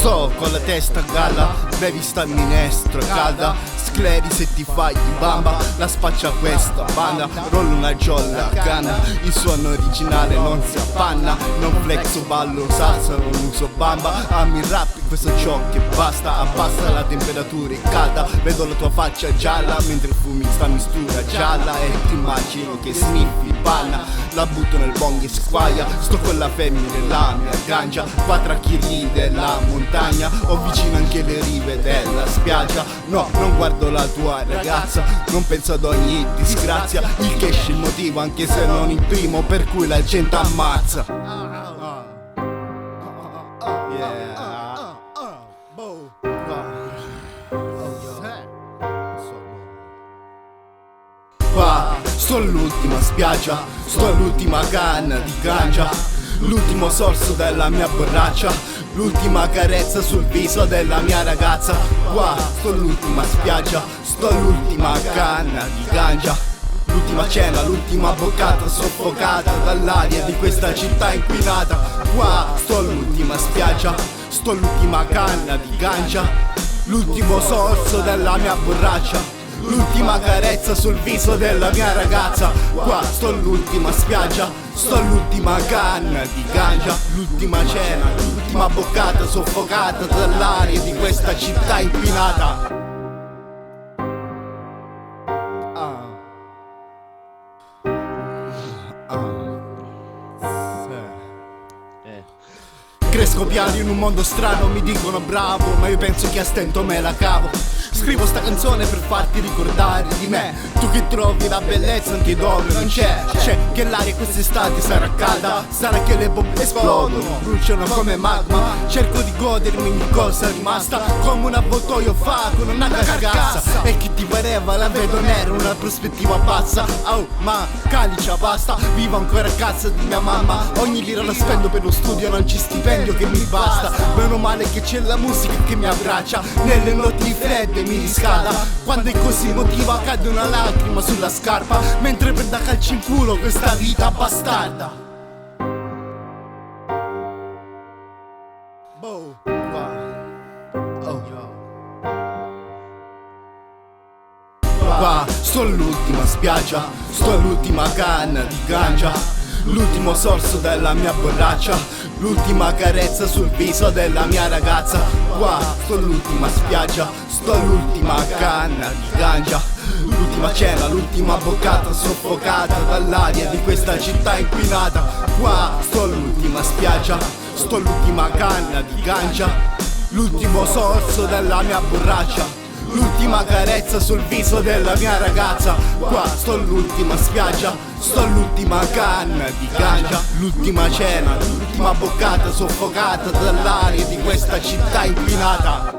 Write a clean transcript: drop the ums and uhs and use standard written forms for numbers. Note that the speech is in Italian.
Sto con la testa a galla, bevi sta minestra calda, scleri se ti fai di bamba, la spaccia questa banda, rollo una giolla a canna, il suono originale non si appanna, non flexo, ballo, salsa, non uso bamba, ami il rap, questo ciò che basta, abbassa la temperatura è calda, vedo la tua faccia gialla, mentre fumi sta mistura gialla e ti immagino che sniffi panna, la butto nel bong e squaia, sto con la femmina e la mia ganja, qua tra chi ride la montagna, ho vicino anche le rive della spiaggia, no, non guardo la tua ragazza, non penso ad ogni disgrazia, il cash è il motivo anche se non il primo per cui la gente ammazza. Qua sto all'ultima spiaggia, sto all'ultima canna di ganja, l'ultimo sorso della mia borraccia, l'ultima carezza sul viso della mia ragazza. Qua sto all'ultima spiaggia, sto all'ultima canna di ganja, l'ultima cena, l'ultima boccata soffocata dall'aria di questa città inquinata. Qua sto all'ultima spiaggia, sto all'ultima canna di ganja, l'ultimo sorso della mia borraccia, l'ultima carezza sul viso della mia ragazza. Qua sto all'ultima spiaggia, sto all'ultima canna di ganja, l'ultima cena, l'ultima boccata soffocata dall'aria di questa città inquinata. Cresco piano in un mondo strano, mi dicono bravo, ma io penso che a stento me la cavo. Scrivo sta canzone per farti ricordare di me, tu che trovi la bellezza anche dove non c'è. C'è che l'aria quest'estate sarà calda, sarà che le bombe esplodono, bruciano come magma. Cerco di godermi ogni cosa rimasta, come un avvoltoio fa con una carcassa. E chi ti pareva la vedo nera, una prospettiva pazza. Oh, ma calicia basta, vivo ancora a casa di mia mamma, ogni lira la spendo per lo studio, non c'è stipendio che mi basta. Meno male che c'è la musica che mi abbraccia, nelle notti fredde mi riscalda, quando è così emotiva cade una lacrima sulla scarpa, mentre prende a calci in culo questa vita bastarda. Qua sto all'ultima spiaggia, sto all'ultima canna di ganja, l'ultimo sorso della mia borraccia, l'ultima carezza sul viso della mia ragazza. Qua sto all'ultima spiaggia, sto all'ultima canna di ganja, l'ultima cena, l'ultima boccata soffocata dall'aria di questa città inquinata. Qua sto all'ultima spiaggia, sto all'ultima canna di ganja, l'ultimo sorso della mia borraccia, l'ultima carezza sul viso della mia ragazza. Qua sto all'ultima spiaggia, sto all'ultima canna di ganja, l'ultima cena, l'ultima boccata soffocata dall'aria di questa città inquinata.